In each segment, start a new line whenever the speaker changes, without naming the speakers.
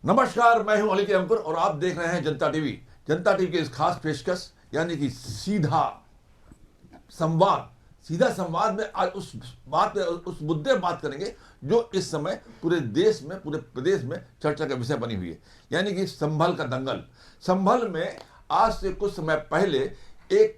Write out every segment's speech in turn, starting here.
नमस्कार, मैं हूं अली के अंकुर और आप देख रहे हैं जनता टीवी। जनता टीवी की इस खास पेशकश यानी कि सीधा संवाद में आज उस मुद्दे पर बात करेंगे जो इस समय पूरे देश में, पूरे प्रदेश में चर्चा का विषय बनी हुई है, यानी कि संभल का दंगल। संभल में आज से कुछ समय पहले एक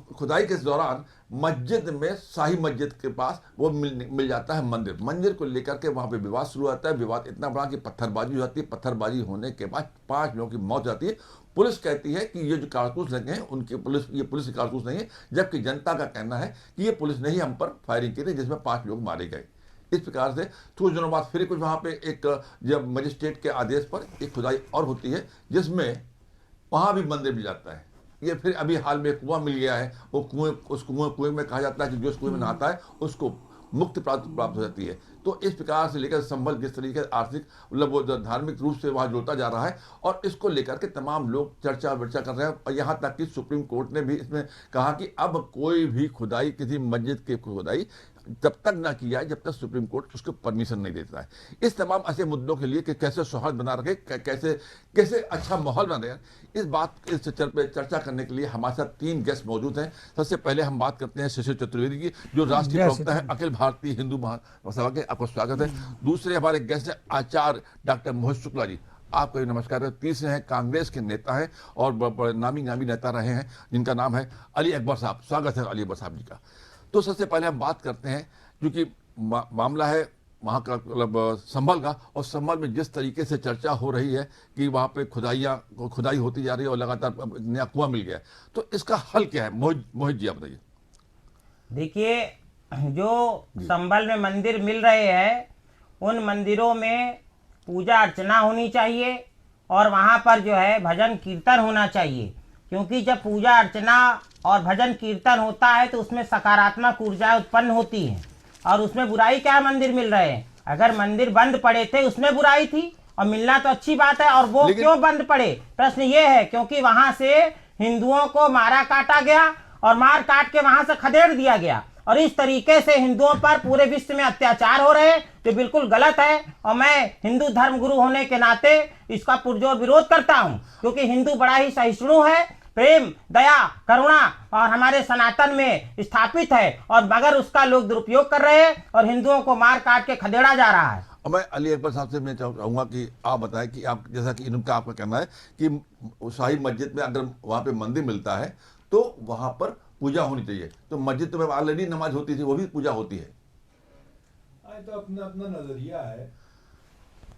खुदाई के दौरान मस्जिद में, शाही मस्जिद के पास वो मिल जाता है मंदिर को लेकर के वहां पे विवाद शुरू होता है। विवाद इतना बड़ा कि पत्थरबाजी हो जाती है। पत्थरबाजी होने के बाद 5 लोगों की मौत हो जाती है। पुलिस कहती है कि ये जो कारतूस लगे हैं ये पुलिस के कारतूस नहीं है, जबकि जनता का कहना है कि ये पुलिस ने ही हम पर फायरिंग की थी, जिसमें 5 लोग मारे गए। इस प्रकार से कुछ दिनों बाद फिर कुछ वहां पे एक जब मजिस्ट्रेट के आदेश पर एक खुदाई और होती है, जिसमें वहां भी मंदिर मिल जाता है। ये फिर अभी हाल में कुआं मिल गया है। वो कुएं में कहा जाता है कि जो उस कुएं में नहाता है उसको मुक्ति प्राप्त हो जाती है। तो इस प्रकार से लेकर संभल जिस तरीके से आर्थिक मतलब वो धार्मिक रूप से वहाँ जोड़ता जा रहा है, और इसको लेकर के तमाम लोग चर्चा वर्चा कर रहे हैं। और यहाँ तक कि सुप्रीम कोर्ट ने भी इसमें कहा कि अब कोई भी खुदाई, किसी मस्जिद की खुदाई तब तक ना की जाए जब तक सुप्रीम कोर्ट उसको परमिशन नहीं देता है। इस तमाम ऐसे मुद्दों के लिए कि कैसे सौहार्द बना रखे, कैसे अच्छा माहौल बना रहे, इस चर्चा करने के लिए हमारे साथ 3 गेस्ट मौजूद हैं। सबसे पहले हम बात करते हैं शिशिर चतुर्वेदी की, जो राष्ट्रीय प्रवक्ता है अखिल भारतीय हिंदू महासभा के। आपको स्वागत है। दूसरे हमारे गेस्ट हैं आचार्य डॉक्टर मोहित शुक्ला जी, आपको नमस्कार है। तीसरे हैं कांग्रेस के नेता हैं और नामी नेता रहे हैं, जिनका नाम है अली अकबर साहब। स्वागत है अली अकबर साहब जी का। तो सबसे पहले हम बात करते हैं, क्योंकि मामला है वहाँ का मतलब संभल का, और संभल में जिस तरीके से चर्चा हो रही है कि वहाँ पे खुदाई होती जा रही है और लगातार नया कुआं मिल गया है, तो इसका हल क्या है? मोहित जी आप बताइए।
देखिए, जो संभल में मंदिर मिल रहे हैं उन मंदिरों में पूजा अर्चना होनी चाहिए और वहाँ पर जो है भजन कीर्तन होना चाहिए, क्योंकि जब पूजा अर्चना और भजन कीर्तन होता है तो उसमें सकारात्मक ऊर्जा उत्पन्न होती है। और उसमें बुराई क्या मंदिर मिल रहे हैं? अगर मंदिर बंद पड़े थे उसमें बुराई थी, और मिलना तो अच्छी बात है। और वो क्यों बंद पड़े? प्रश्न ये है क्योंकि वहां से हिंदुओं को मारा काटा गया और मार काट के वहां से खदेड़ दिया गया, और इस तरीके से हिंदुओं पर पूरे विश्व में अत्याचार हो रहे हैं, जो बिल्कुल गलत है। और मैं हिंदू धर्म गुरु होने के नाते इसका पुरजोर विरोध करता हूं, क्योंकि हिंदू बड़ा ही सहिष्णु है, प्रेम, दया, करुणा और हमारे सनातन में स्थापित है, और मगर उसका लोग दुरुपयोग कर रहे हैं और हिंदुओं को मार काट के खदेड़ा जा रहा है।
और मैं अली अकबर साहब से मैं चाहूंगा कि आप बताएं कि आप, जैसा कि इनका आपका कहना है कि शाही मस्जिद में अगर वहाँ पे मंदिर मिलता है तो वहाँ पर पूजा होनी चाहिए, तो मस्जिद तो में ऑलरेडी नमाज होती थी, वो भी पूजा होती है।
तो अपना अपना नजरिया है।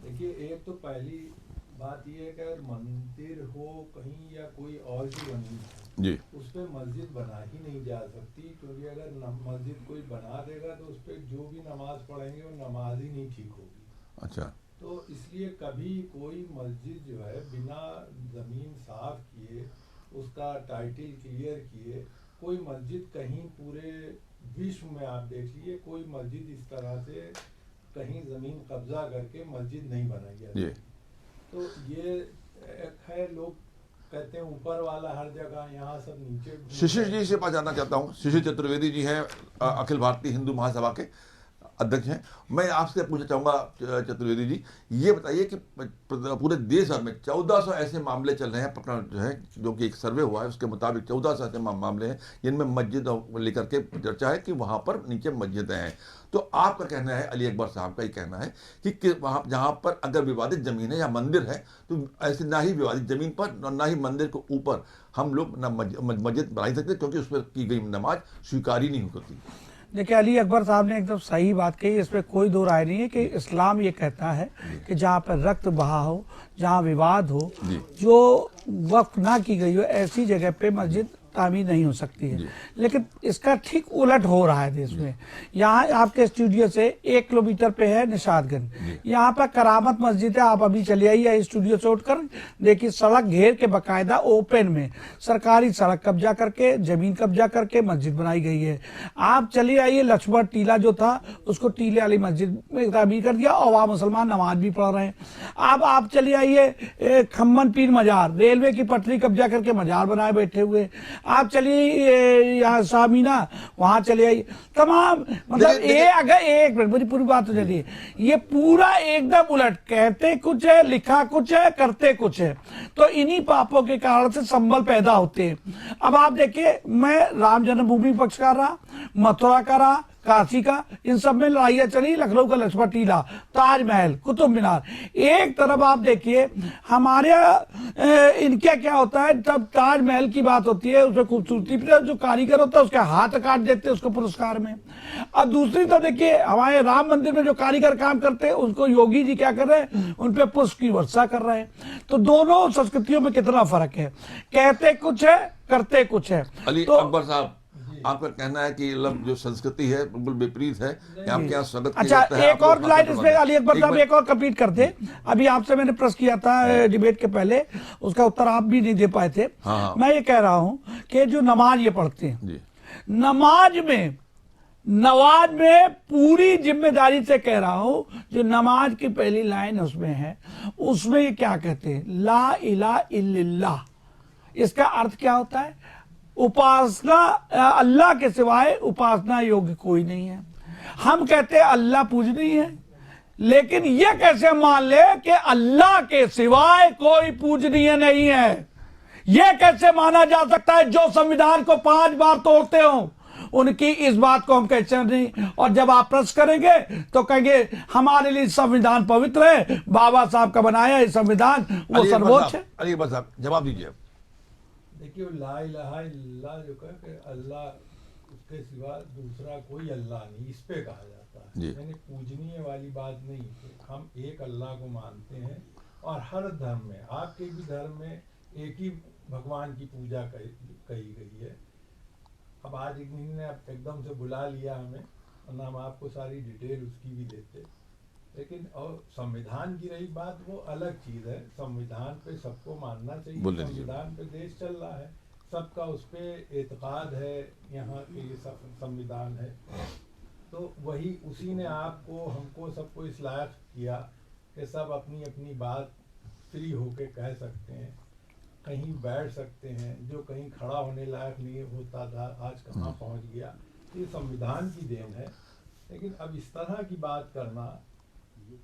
देखिए, एक तो पहली बात यह है कि अगर मंदिर हो कहीं या कोई और की जमीन
जी,
उस पर मस्जिद बना ही नहीं जा सकती, क्योंकि अगर मस्जिद कोई बना देगा तो उस पर जो भी नमाज पढ़ेंगे वो नमाज ही नहीं ठीक होगी।
अच्छा।
तो इसलिए कभी कोई मस्जिद जो है बिना जमीन साफ किए, उसका टाइटल क्लियर किए, कोई मस्जिद कहीं पूरे विश्व में आप देख लीजिए कोई मस्जिद इस तरह से कहीं जमीन कब्जा करके मस्जिद नहीं बनाई जाती। तो ये एक है, लोग कहते हैं ऊपर वाला हर जगह, यहाँ सब नीचे।
शिशिर जी से बात जानना चाहता हूँ। शिशिर चतुर्वेदी जी हैं, अखिल भारतीय हिंदू महासभा के अध्यक्ष हैं। मैं आपसे पूछना चाहूँगा चतुर्वेदी जी, ये बताइए कि पूरे देश भर में 1400 ऐसे मामले चल रहे हैं, प्रकरण जो है, जो कि एक सर्वे हुआ है उसके मुताबिक 1400 ऐसे मामले हैं जिनमें मस्जिद लेकर के चर्चा है कि वहाँ पर नीचे मस्जिदें हैं। तो आपका कहना है, अली अकबर साहब का ही कहना है कि वहाँ जहाँ पर अगर विवादित जमीन है या मंदिर है तो ऐसे ना ही विवादित जमीन पर ना ही मंदिर के ऊपर हम लोग ना मस्जिद बना सकते, क्योंकि उस पर की गई नमाज स्वीकार ही नहीं होती।
देखिए, अली अकबर साहब ने एकदम सही बात कही, इसमें कोई दो राय नहीं है कि इस्लाम ये कहता है कि जहाँ पर रक्त बहा हो, जहाँ विवाद हो, जो वक्फ ना की गई हो, ऐसी जगह पे मस्जिद तामीर नहीं हो सकती है। लेकिन इसका ठीक उलट हो रहा है देश में। यहाँ आपके स्टूडियो से 1 किलोमीटर पे है निशादगंज, यहाँ पर करामत मस्जिद है। आप अभी चले आइए स्टूडियो से उठकर देखिए, सड़क घेर के बाकायदा ओपन में सरकारी सड़क कब्जा करके, जमीन कब्जा करके मस्जिद बनाई गई है। आप चले आइए, लक्ष्मण टीला जो था उसको टीले वाली मस्जिद में तामीर कर दिया और वहाँ मुसलमान नमाज भी पढ़ रहे हैं। अब आप चले आइए खम्मन पीर मजार, रेलवे की पटरी कब्जा करके मजार बनाए बैठे हुए। आप चलिए यहाँ शामीना, वहां चले आइए, तमाम मतलब ये अगर एक मिनट मेरी पूरी बात हो चलिए, ये पूरा एकदम उलट, कहते कुछ है, लिखा कुछ है, करते कुछ है। तो इन्हीं पापों के कारण से संबल पैदा होते हैं। अब आप देखिए, मैं राम जन्मभूमि पक्ष का रहा, मथुरा का रहा, काशी का, इन सब में लड़ाइयां चली, लखनऊ का लजपत टीला, ताजमहल, कुतुब मीनार। एक तरफ आप देखिए हमारे इनके क्या होता है, जब ताजमहल की बात होती है उसमें खूबसूरती पर जो कारीगर होता है उसके हाथ काट देते हैं उसको पुरस्कार में। अब दूसरी तरफ देखिए हमारे राम मंदिर में जो कारीगर काम करते हैं उनको योगी जी क्या कर रहे हैं, उन पे पुष्प की वर्षा कर रहे हैं। तो दोनों संस्कृतियों में कितना फर्क है, कहते कुछ है, करते कुछ है।
अली
तो
अकबर साहब, आपका कहना है कि मतलब जो संस्कृति है बिल्कुल विपरीत है, कि आपके यहाँ स्वागत किया
अच्छा,
जाता है,
एक और लाइन इसमें अली अकबर साहब एक और कंप्लीट कर दे। अभी आपसे मैंने प्रश्न किया था डिबेट के पहले, उसका उत्तर आप भी नहीं दे पाए थे।
हाँ।
मैं ये कह रहा हूं कि जो नमाज ये पढ़ते हैं,
जी,
नमाज में पूरी जिम्मेदारी से कह रहा हूं, जो नमाज की पहली लाइन उसमें है, उसमें ये क्या कहते हैं, ला इलाहा इल्लल्लाह। इसका अर्थ क्या होता है, उपासना, अल्लाह के सिवाय उपासना योग्य कोई नहीं है। हम कहते हैं अल्लाह पूजनीय है, लेकिन यह कैसे मान ले कि अल्लाह के सिवाय कोई पूजनीय नहीं है? यह कैसे माना जा सकता है? जो संविधान को 5 बार तोड़ते हो उनकी इस बात को हम कहते नहीं। और जब आप प्रश्न करेंगे तो कहेंगे हमारे लिए संविधान पवित्र है, बाबा साहब का बनाया ये संविधान वो सर्वोच्च है।
अली अकबर साहब जवाब दीजिए।
देखिए, ला इलाहा इल्लल्लाह जो कहे कि अल्लाह, उसके सिवा दूसरा कोई अल्लाह नहीं, इस पे कहा जाता है।
जी।
यानी पूजनीय वाली बात नहीं, हम एक अल्लाह को मानते हैं और हर धर्म में, आपके भी धर्म में एक ही भगवान की पूजा कही गई है। अब आज एक ने एकदम से बुला लिया हमें, वरना हम आपको सारी डिटेल उसकी भी देते। लेकिन और संविधान की रही बात, वो अलग चीज है। संविधान पे सबको मानना चाहिए, संविधान पे देश चल रहा है, सबका उस पे एतकाद है, यहाँ के ये संविधान है। तो वही उसी ने आपको, हमको, सबको इस लायक किया कि सब अपनी अपनी बात फ्री होके कह सकते हैं, कहीं बैठ सकते हैं। जो कहीं खड़ा होने लायक नहीं होता था, आज कहाँ पहुँच गया, ये संविधान की देन है। लेकिन अब इस तरह की बात करना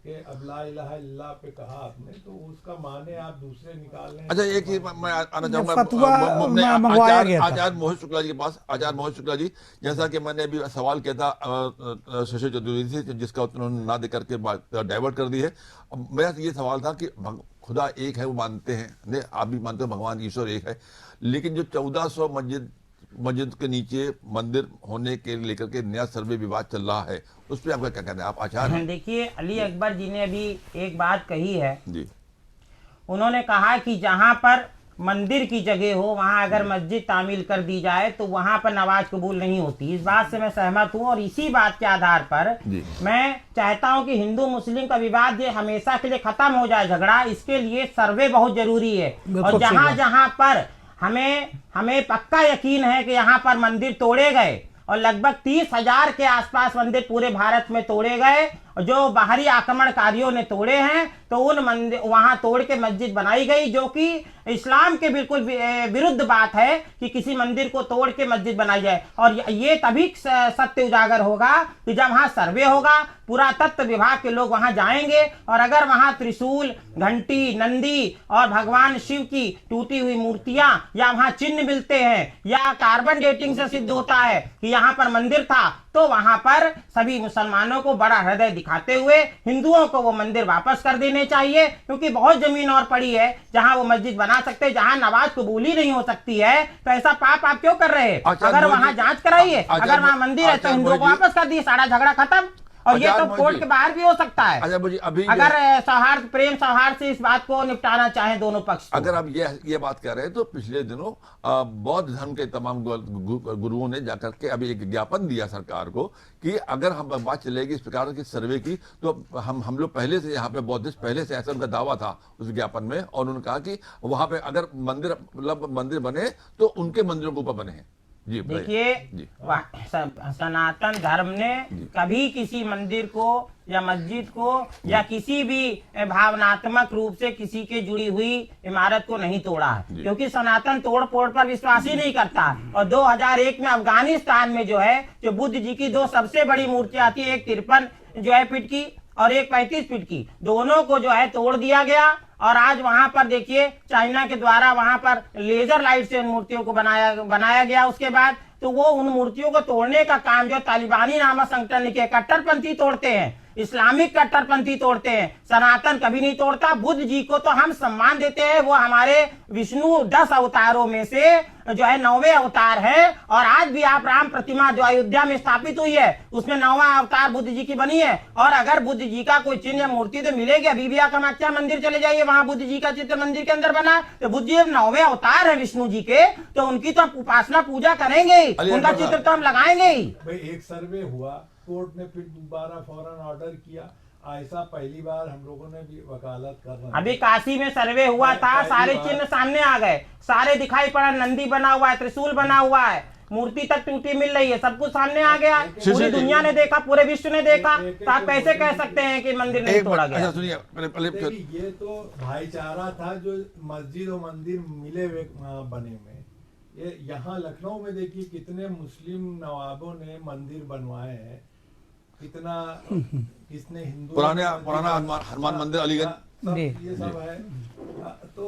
कि अब ला इलाहा इल्लल्लाह पे कहा आपने, तो उसका माने आप दूसरे निकाल लें।
अच्छा, एक चीज मैं आना चाहूंगा,
मंगवाया गया था
आचार्य मोहित शुक्ला जी के पास। आचार्य मोहित शुक्ला जी, जैसा कि मैंने अभी सवाल किया था शशि चतुर्वेदी से, जिसका उत्तर उन्होंने ना दे करके बात डाइवर्ट कर दी है। मेरा ये सवाल था कि खुदा एक है, वो मानते हैं, आप भी मानते हो भगवान ईश्वर एक है, लेकिन जो 1400 मस्जिद के नीचे मंदिर होने के लेकर के नया सर्वे विवाद चल रहा है, उस पर आपका क्या कहना है? आप आचार्य हैं।
देखिए, अली अकबर जी ने अभी एक बात कही है
जी।
उन्होंने कहा कि जहां पर मंदिर की जगह हो वहां अगर मस्जिद तामील कर दी जाए तो वहां पर नमाज कबूल नहीं होती। इस बात से मैं सहमत हूं और इसी बात के आधार पर मैं चाहता हूं कि हिंदू मुस्लिम का विवाद ये हमेशा के लिए खत्म हो जाए, झगड़ा। इसके लिए सर्वे बहुत जरूरी है। और जहां जहां पर हमें पक्का यकीन है कि यहाँ पर मंदिर तोड़े गए और लगभग 30,000 के आसपास मंदिर पूरे भारत में तोड़े गए, जो बाहरी आक्रमणकारियों ने तोड़े हैं, तो उन मंदिर वहां तोड़ के मस्जिद बनाई गई, जो कि इस्लाम के बिल्कुल विरुद्ध बात है कि किसी मंदिर को तोड़ के मस्जिद बनाई जाए। और ये तभी सत्य उजागर होगा कि जब वहां सर्वे होगा, पुरातत्व विभाग के लोग वहां जाएंगे और अगर वहां त्रिशूल, घंटी, नंदी और भगवान शिव की टूटी हुई मूर्तियां या वहां चिन्ह मिलते हैं या कार्बन डेटिंग से सिद्ध होता है कि यहाँ पर मंदिर था, तो वहां पर सभी मुसलमानों को बड़ा हृदय दिखाते हुए हिंदुओं को वो मंदिर वापस कर देने चाहिए, क्योंकि बहुत जमीन और पड़ी है जहां वो मस्जिद बना सकते हैं। जहां नमाज कबूल ही नहीं हो सकती है तो ऐसा पाप आप क्यों कर रहे हैं? अगर वहां जांच कराइए, अगर वहां मंदिर है तो हिंदुओं को वापस कर दिए, सारा झगड़ा खत्म। और ये तो कोर्ट के बाहर भी हो सकता है।
अच्छा मुझे अभी
अगर सौहार्द, प्रेम सौहार्द से इस बात को निपटाना चाहे दोनों पक्ष।
अगर आप ये बात कर रहे हैं तो पिछले दिनों बौद्ध धर्म के तमाम गुरुओं ने जाकर के अभी एक ज्ञापन दिया सरकार को कि अगर हम बात चलेगी इस प्रकार की सर्वे की, तो हम लोग पहले से यहाँ पे बौद्धिस्ट पहले से ऐसा उनका दावा था उस ज्ञापन में, और उन्होंने कहा कि वहां पे अगर मंदिर बने तो उनके मंदिरों के ऊपर बने हैं, जी, बताइए।
देखिए
जी।
सनातन धर्म ने कभी किसी मंदिर को या मस्जिद को या किसी भी भावनात्मक रूप से किसी के जुड़ी हुई इमारत को नहीं तोड़ा है, क्योंकि सनातन तोड़ फोड़ पर विश्वास ही नहीं करता। और 2001 में अफगानिस्तान में जो है जो बुद्ध जी की दो सबसे बड़ी मूर्तियां थी, एक 53 जो है फीट की और एक 35 फीट की, दोनों को जो है तोड़ दिया गया। और आज वहां पर देखिए चाइना के द्वारा वहां पर लेजर लाइट से उन मूर्तियों को बनाया गया। उसके बाद तो वो उन मूर्तियों को तोड़ने का काम जो तालिबानी नामक संगठन के कट्टरपंथी तोड़ते हैं, इस्लामिक कट्टरपंथी तोड़ते हैं, सनातन कभी नहीं तोड़ता। बुद्ध जी को तो हम सम्मान देते हैं, वो हमारे विष्णु 10 अवतारों में से जो है 9वें अवतार है। और आज भी आप राम प्रतिमा जो अयोध्या में स्थापित हुई है उसमें 9वां अवतार बुद्ध जी की बनी है। और अगर बुद्ध जी का कोई चिन्ह या मूर्ति तो मिलेगी, अभी भी कामाख्या मंदिर चले जाइए, वहां बुद्ध जी का चित्र मंदिर के अंदर बना है। तो बुद्ध जी 9वें अवतार है विष्णु जी के, तो उनकी तो हम उपासना पूजा करेंगे ही, उनका चित्र तो हम लगाएंगे ही।
भाई एक सर्वे हुआ, कोर्ट ने फिर दोबारा फौरन ऑर्डर किया, ऐसा पहली बार हम लोगों ने भी वकालत कर रहे हैं।
अभी काशी में सर्वे हुआ था, सारे चिन्ह सामने आ गए, सारे दिखाई पड़ा, नंदी बना हुआ है, त्रिशूल बना हुआ है, मूर्ति तक टूटी मिल रही है, सब कुछ सामने आ गया। पूरी दुनिया ने देखा, पूरे विश्व ने देखा, तो आप कैसे कह सकते हैं कि मंदिर नहीं तोड़ा गया?
सुनिए पहले
ये तो भाईचारा था जो मस्जिद और मंदिर मिले हुए बने में। ये यहाँ लखनऊ में देखिए कितने मुस्लिम नवाबों ने मंदिर बनवाए हैं, कितना किसने हिंदू
पुराना हनुमान मंदिर अलीगंज,
ये सब है। तो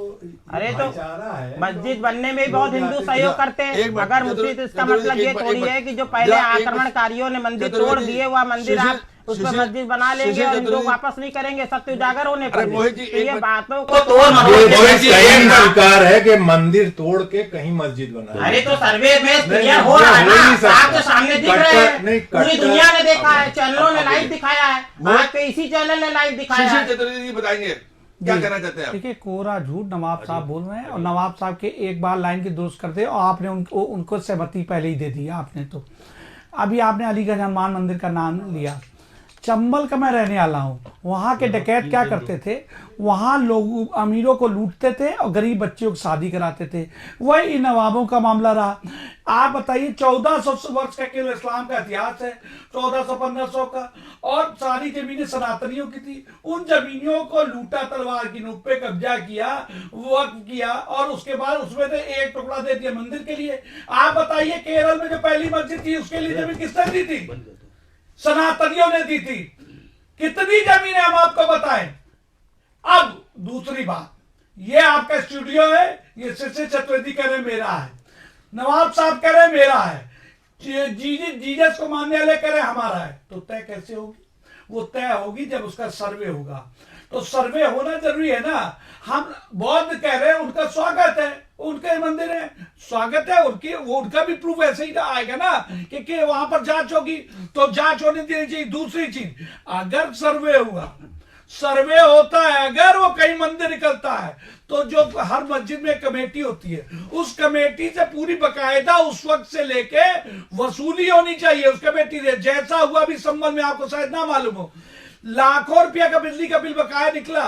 अरे तो
भाईचारा है,
मस्जिद बनने में भी बहुत हिंदू सहयोग करते हैं। अगर मुझे तो इसका मतलब ये थोड़ी है कि जो पहले आक्रमणकारियों ने मंदिर तोड़ दिए वह मंदिर आप उस पर मस्जिद बना लेंगे और हिंदू वापस नहीं करेंगे सत्य उजागर होने पर। ये बातों को
सरकार है कि मंदिर तोड़ के कहीं मस्जिद बना।
अरे तो सर्वे में क्लियर हो रहा है ना, आप तो सामने दिख रहे हैं, पूरी दुनिया ने देखा है, चैनलों ने लाइव दिखाया है, आज पे इसी चैनल ने लाइव दिखाया है।
चतुर्वेदी बताएंगे क्या कहना चाहते हैं आप?
देखिए कोरा झूठ नवाब साहब बोल रहे हैं, और नवाब साहब के एक बार लाइन की दुरुस्त करते और आपने उनको सहमति पहले ही दे दी आपने। तो अभी आपने अलीगंज हनुमान मंदिर का नाम लिया, चंबल का मैं रहने वाला हूँ, वहाँ के डकैत क्या करते थे, वहाँ लोग अमीरों को लूटते थे और गरीब बच्चियों की शादी कराते थे, वही इन नवाबों का मामला रहा। आप बताइए 1400 वर्ष का केवल इस्लाम का इतिहास है, 1400-1500 का, और सारी जमीनें सनातनियों की थी। उन जमीनों को लूटा, तलवार की नोक पे कब्जा किया, वक्फ किया, और उसके बाद उसमें से एक टुकड़ा दे दिया मंदिर के लिए। आप बताइए केरल में जो पहली मस्जिद थी उसके लिए जमीन किसने दी थी? सनातनियों ने दी थी। कितनी जमीनें हम आपको बताएं। अब दूसरी बात, ये आपका स्टूडियो है, ये शिशिर चतुर्वेदी कह रहे मेरा है, नवाब साहब कह रहे मेरा है, जीजस को मानने वाले कह रहे हमारा है। तो तय कैसे होगी? वो तय होगी जब उसका सर्वे होगा। तो सर्वे होना जरूरी है ना। हम बौद्ध कह रहे हैं उनका स्वागत है, उनके मंदिर है, स्वागत है उनकी, वो उनका भी प्रूफ ऐसे ही आएगा ना कि वहां पर जांच होगी, तो जांच होनी चाहिए। दूसरी चीज, अगर सर्वे हुआ, सर्वे होता है, अगर वो कहीं मंदिर निकलता है, तो जो हर मस्जिद में कमेटी होती है, उस कमेटी से पूरी बकायदा उस वक्त से लेके वसूली होनी चाहिए उस कमेटी से। जैसा हुआ भी संबंध में, आपको शायद ना मालूम हो, लाखों रुपया का बिजली का बिल बकाया निकला।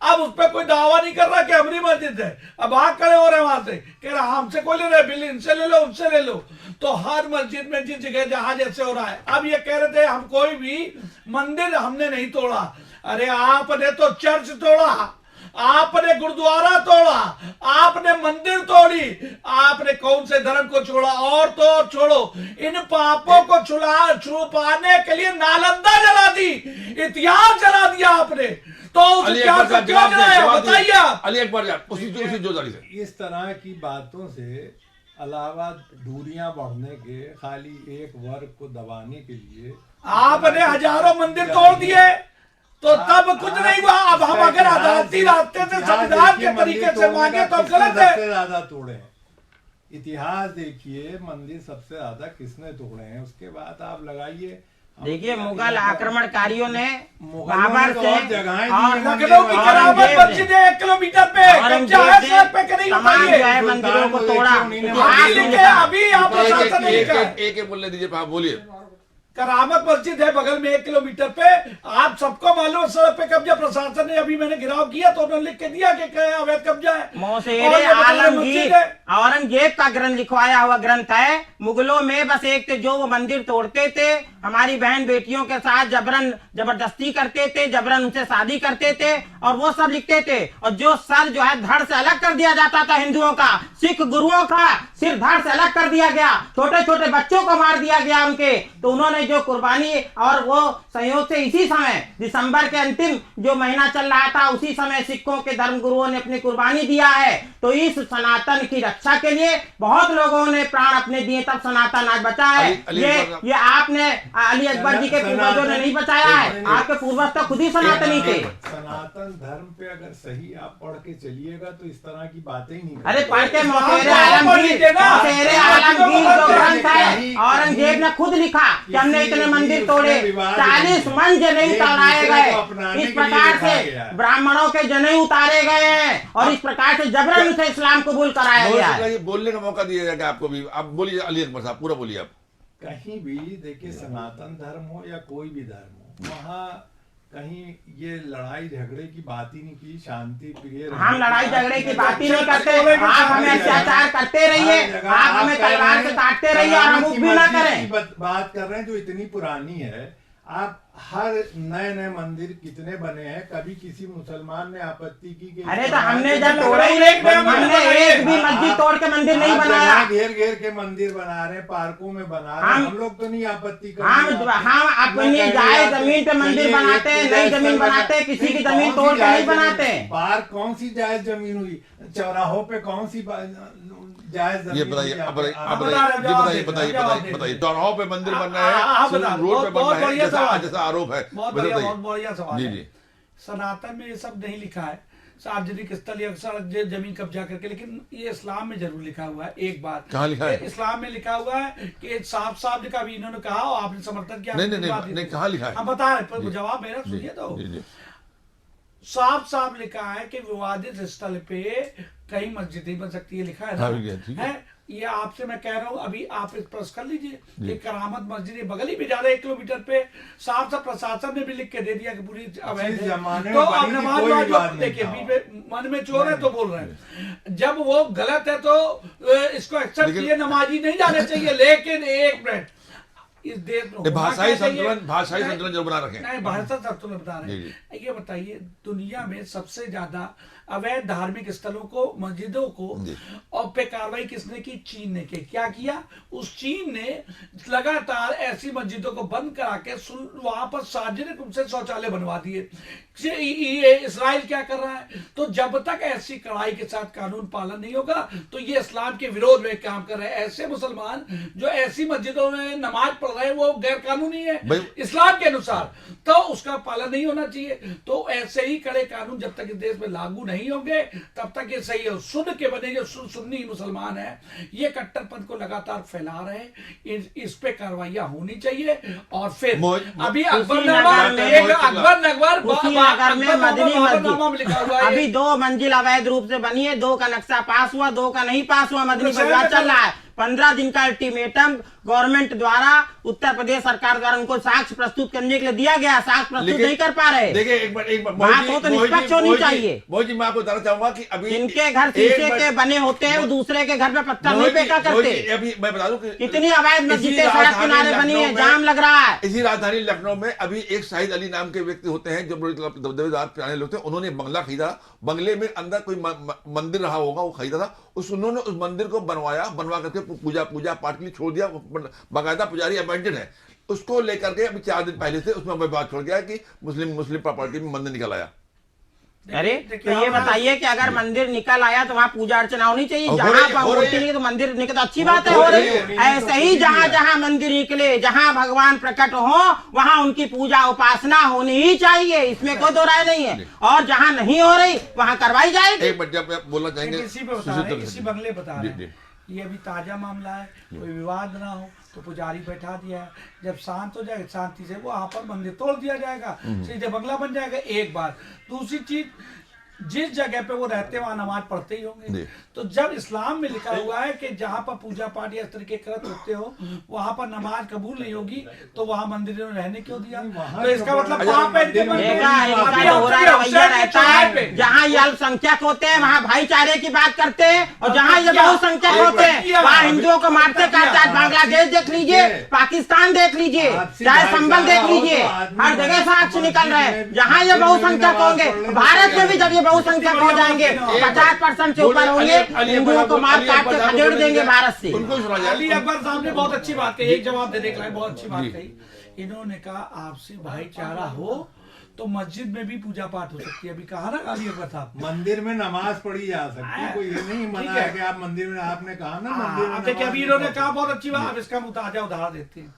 अब उस पर कोई दावा नहीं कर रहा कि हमारी मस्जिद है, अब भाग खड़े हो रहे हैं वहां से, कह रहा हमसे कोई ले रहे बिल, इनसे ले लो, उनसे ले लो। तो हर मस्जिद में जिस जगह जहां जैसे हो रहा है। अब ये कह रहे थे हम कोई भी मंदिर हमने नहीं तोड़ा। अरे आपने तो चर्च तोड़ा, आपने गुरुद्वारा तोड़ा, आपने मंदिर तोड़ी, आपने कौन से धर्म को छोड़ा? और तो और छोड़ो, इन पापों को छुपाने के लिए नालंदा जला दी, इतिहास जला दिया आपने। तो उस इतिहास को क्यों जलाया बताइए?
अली अकबर उसी जोदारी से
इस तरह की बातों से अलावा दूरियां बढ़ने के, खाली एक वर्ग को दबाने के लिए
आपने हजारों मंदिर तोड़ दिए, तो तब कुछ नहीं हुआ। अब हम अगर अदालती रास्ते से संविधान के तरीके से मांगे तो गलत है।
सबसे ज्यादा तोड़े हैं, इतिहास देखिए, मंदिर सबसे ज्यादा किसने तोड़े हैं, उसके बाद आप लगाइए।
देखिए मुगल आक्रमणकारियों ने
बाबर से
लखनऊ की करामत मस्जिद 1 किलोमीटर पे कब्जा है, सड़क पे कहीं बताइए
मंदिरों को तोड़ा।
अभी आप प्रशासन नहीं कर।
एक बोलने दीजिए, आप बोलिए।
करामत मस्जिद है बगल में 1 किलोमीटर पे। आप सबको मालूम है सड़क पे कब्जा, प्रशासन ने अभी मैंने घिराव किया तो उन्होंने लिख के दिया कि अवैध कब्जा है।
मोसेरे
और ये बगल में
आलमगीर
मस्जिद है।
औरंगजेब का ग्रंथ लिखवाया हुआ ग्रंथ है। मुगलों में बस एक थे जो वो मंदिर तोड़ते थे, हमारी बहन बेटियों के साथ जबरन जबरदस्ती करते थे, जबरन उनसे शादी करते थे और वो सब लिखते थे। और जो सर जो है धड़ से अलग कर दिया जाता था हिंदुओं का, सिख गुरुओं का सिर धड़ से अलग कर दिया गया, छोटे छोटे बच्चों को मार दिया गया उनके। तो उन्होंने जो कुर्बानी, और वो संयोग से इसी समय दिसंबर के अंतिम जो महीना चल रहा था उसी समय सिखों के धर्म गुरुओं ने अपनी कुर्बानी दिया है। तो इस सनातन की रक्षा के लिए बहुत लोगों ने प्राण अपने दिए, तब सनातन आज बचा है। ये आपने अली अकबर जी के पूर्वजों ने नहीं बचाया है, आपके पूर्वज तो खुद ही सनातनी थे।
सनातन धर्म पे अगर सही आप पढ़ के चलिएगा तो इस तरह की बातें ही नहीं।
अरे पढ़ के मोसेरे आलमगीर जो ग्रंथ है औरंगजेब ने खुद लिखा कि हमने इतने मंदिर तोड़े, 40 मन जनेऊ उतारे गए, इस प्रकार से ब्राह्मणों के जनेऊ उतारे गए हैं और इस प्रकार से जबरन से इस्लाम कबूल कराया गया है।
बोलने का मौका दिया जाएगा आपको भी। आप बोलिए अली अकबर साहब, पूरा बोलिए आप।
कहीं भी देखिए, सनातन धर्म हो या कोई भी धर्म हो, वहाँ कहीं ये लड़ाई झगड़े की बात ही नहीं की, शांति प्रिय।
हम लड़ाई झगड़े की बात ही नहीं करते। आप हमें अत्याचार करते रहिए, आप हमें तलवार से काटते रहिए और हम उफ भी ना करें।
बात कर रहे हैं जो इतनी पुरानी है। आप हर नए नए मंदिर कितने बने हैं, कभी किसी मुसलमान ने आपत्ति की कि
अरे तो हमने जब तोड़े ही नहीं, हमने एक भी मस्जिद तोड़ के मंदिर नहीं बनाया।
घेर घेर के मंदिर बना रहे, पार्कों में बना रहे, हम लोग तो नहीं आपत्ति कर
हम अपनी जायज जमीन पे मंदिर बनाते हैं, नई जमीन बनाते हैं, किसी की जमीन तोड़ के नहीं बनाते।
पार्क कौन सी जायज जमीन हुई, चौराहों पे कौन सी जायज?
ये बताइए, बताइए चौराहों पे मंदिर बन रहे हैं, रोड पे बन रहे हैं, जैसा आरोप है।
बहुत बढ़िया सवाल है। सनातन में ये सब नहीं लिखा है, सार्वजनिक स्थल या सड़क जमीन कब्जा करके, लेकिन ये इस्लाम में जरूर लिखा हुआ है। एक बात
कहाँ लिखा है?
इस्लाम में लिखा हुआ है कि साफ साफ लिखा, अभी इन्होंने कहा और आपने समर्थन किया।
नहीं, कहाँ लिखा है?
हम बता रहे, जवाब मेरा सुनिए। तो साफ साफ लिखा है कि विवादित स्थल पे कहीं मस्जिद नहीं बन सकती है, लिखा है। ये आपसे मैं कह रहा हूँ, अभी आप इस प्रश्न कर लीजिए। ये करामत मस्जिद बगल ही में जा रहा है 1 किलोमीटर पे, साफ साफ प्रशासन ने भी लिख के दे दिया कि पूरी अवैध है। तो अब नमाज देखिए, मन में चोर है तो बोल रहे हैं, जब वो गलत है तो इसको एक्सेप्ट किए, नमाजी नहीं जाने चाहिए। लेकिन एक मिनट, इस देश में
भाषाई संतुलन जो बना रखे
नहीं, भाषा संतुलन बता रहे हैं। ये बताइए, दुनिया में सबसे ज्यादा अवैध धार्मिक स्थलों को, मस्जिदों को और पे कार्रवाई किसने की? चीन ने की। क्या किया? उस चीन ने लगातार ऐसी मस्जिदों को बंद करा के वहां पर सार्वजनिक रूप से शौचालय बनवा दिए। ये इस्राइल क्या कर रहा है? तो जब तक ऐसी कड़ाई के साथ कानून पालन नहीं होगा तो ये इस्लाम के विरोध में काम कर रहे हैं। ऐसे मुसलमान जो ऐसी मस्जिदों में नमाज पढ़ रहे हैं वो गैर कानूनी है इस्लाम के अनुसार, तो उसका पालन नहीं होना चाहिए। तो ऐसे ही कड़े कानून जब तक इस देश में लागू नहीं होंगे तब तक ये सही है। सुन के बने जो सुन्नी मुसलमान है, ये कट्टरपंथ को लगातार फैला रहे हैं, इस पे कार्रवाइयां होनी चाहिए। और फिर अभी
अकबर में मदनी मस्जिद अभी 2 मंजिल अवैध रूप से बनी है, 2 का नक्शा पास हुआ, 2 का नहीं पास हुआ, मदनी विवाद चल रहा है। 15 दिन का अल्टीमेटम गवर्नमेंट द्वारा, उत्तर प्रदेश सरकार द्वारा उनको साक्ष्य प्रस्तुत करने के लिए दिया गया, साक्ष्य प्रस्तुत नहीं कर पा रहे।
देखिए एक बात
बात हो तो निष्पक्ष होनी चाहिए।
मोहित जी, मैं आपको बताना चाहूंगा कि अभी
इनके घर शीशे के बने होते हैं, वो दूसरे के घर पे पत्थर नहीं फेंका करते।
अभी मैं बता दूं कि
इतनी अवैध मस्जिदें सड़क किनारे बनी है, जाम लग रहा है।
इसी राजधानी लखनऊ में अभी एक शाहिद अली नाम के व्यक्ति होते हैं जो दबदबेदार पुराने लोग थे, उन्होंने बंगला खरीदा, बंगले में अंदर कोई मंदिर रहा होगा, वो खरीदा था, उन्होंने उस मंदिर को बनवा करके पूजा पाठ के लिए छोड़ दिया। बाकायदा पुजारी अपॉइंटेड है, उसको लेकर के अभी 4 दिन पहले से उसमें विवाद छोड़ गया कि मुस्लिम प्रॉपर्टी में मंदिर निकल आया।
अरे तो ये बताइए कि अगर मंदिर निकल आया तो वहाँ पूजा अर्चना होनी चाहिए, जहाँ मूर्ति निकले तो मंदिर निकले तो अच्छी बात है, हो रही है। ऐसे ही जहाँ जहाँ मंदिर निकले, जहाँ भगवान प्रकट हो, वहाँ उनकी पूजा उपासना होनी ही चाहिए, इसमें कोई दो राय नहीं है। और जहाँ नहीं हो रही वहाँ करवाई जाएगी।
एक मिनट बोलना चाहेंगे,
इसी बंगले बता रहे हैं, ये अभी ताजा मामला है, कोई विवाद ना हो तो पुजारी बैठा दिया है, जब शांत हो जाएगा शांति से वहां पर मंदिर तोड़ दिया जाएगा, सीधे बंगला बन जाएगा। एक बात, दूसरी चीज जिस जगह पे वो रहते हैं वहां नमाज पढ़ते ही
जी।
होंगे। तो जब इस्लाम में लिखा हुआ है कि जहां पर पूजा पाठ या इस तरीके कृत होते हो वहां पर नमाज कबूल नहीं होगी, तो वहां मंदिरों में रहने क्यों दिया? तो इसका मतलब वहां पे इनके मन में अभी हम
दोहरा
सभी
रवैया
अवसर
रहता
चौराहे
है।
पे
जहाँ ये अल्पसंख्यक होते हैं वहाँ भाईचारे की बात करते हैं, और जहाँ ये बहुसंख्यक होते हैं वहाँ हिंदुओं को मारते काटते हैं। बांग्लादेश देख लीजिए, पाकिस्तान देख लीजिए, चाहे संबल देख लीजिए, हर जगह साक्ष्य निकल रहे हैं। जहाँ ये बहुसंख्यक होंगे, भारत में भी जब ये बहुसंख्यक हो जाएंगे, 50% से ऊपर होंगे, हिंदुओं को मार काट के खदेड़ देंगे भारत से।
उनको सुना जाए।
अली अकबर साहब ने बहुत अच्छी बात कही, एक जवाब देने के लिए बहुत अच्छी बात कही। इन्होंने कहा आपसी भाईचारा हो तो मस्जिद में भी पूजा पाठ हो सकती है। अभी कहा ना अली अकबर साहब,
मंदिर में नमाज पढ़ी जा सकती है, कोई ये नहीं मना है कि आप मंदिर में, आपने कहा ना मंदिर में।
अब देखिए अभी इन्होंने कहा बहुत अच्छी बात, अब इसका मुताजा उदाहरण देते हैं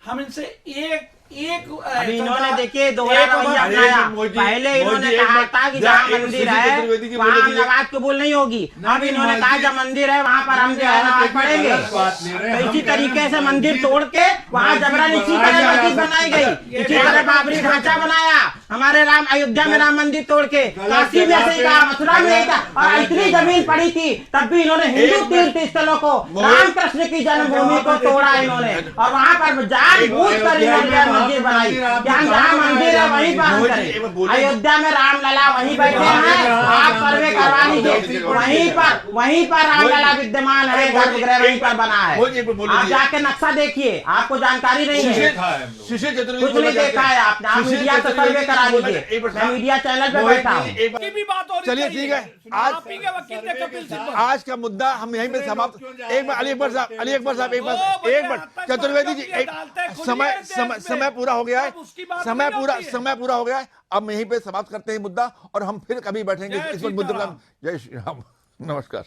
हम इनसे। एक
अभी इन्होंने देखिए दोहरा रवैया अपनाया। पहले इन्होंने कहा था कि जहाँ मंदिर है वहाँ नमाज कबूल नहीं होगी। अब इन्होंने कहा जब मंदिर है वहाँ पर हम जो है नमाज पढ़ेंगे। तो इसी तरीके से मंदिर तोड़ के वहाँ जबरन इसी तरह मस्जिद बनाई गई, इसी तरह बाबरी ढांचा बनाया। हमारे राम अयोध्या में राम मंदिर तोड़ के, काशी में ऐसे ही कहा, मथुरा में यही था, और इतनी जमीन पड़ी थी तब भी इन्होंने हिंदू तीर्थ स्थलों को, रामकृष्ण की जन्मभूमि को तोड़ा इन्होंने, और वहाँ पर जानबूझ कर इन्होंने मस्जिद बनाई। जहाँ मंदिर है वहीं पर हम करें। अयोध्या में रामलला वहीं बैठे हैं, आप सर्वे करवा लीजिए, वहीं पर रामलला विद्यमान है, गर्भगृह वहीं पर बना है। आप जाके नक्शा देखिए, आपको जानकारी नहीं है,
शिशिर चतुर्वेदी
कुछ नहीं देखा है आपने। आप मीडिया से सर्वे करा लीजिए, मैं मीडिया चैनल पे बैठा हूँ।
चलिए ठीक है, आज का मुद्दा हम यहीं पे समाप्त। एक बार अली अकबर साहब एक बार चतुर्वेदी जी, समय पूरा हो गया है, समय पूरा हो गया है। अब यहीं पे समाप्त करते हैं मुद्दा, और हम फिर कभी बैठेंगे इस मुद्दे पर। जय श्री राम, नमस्कार।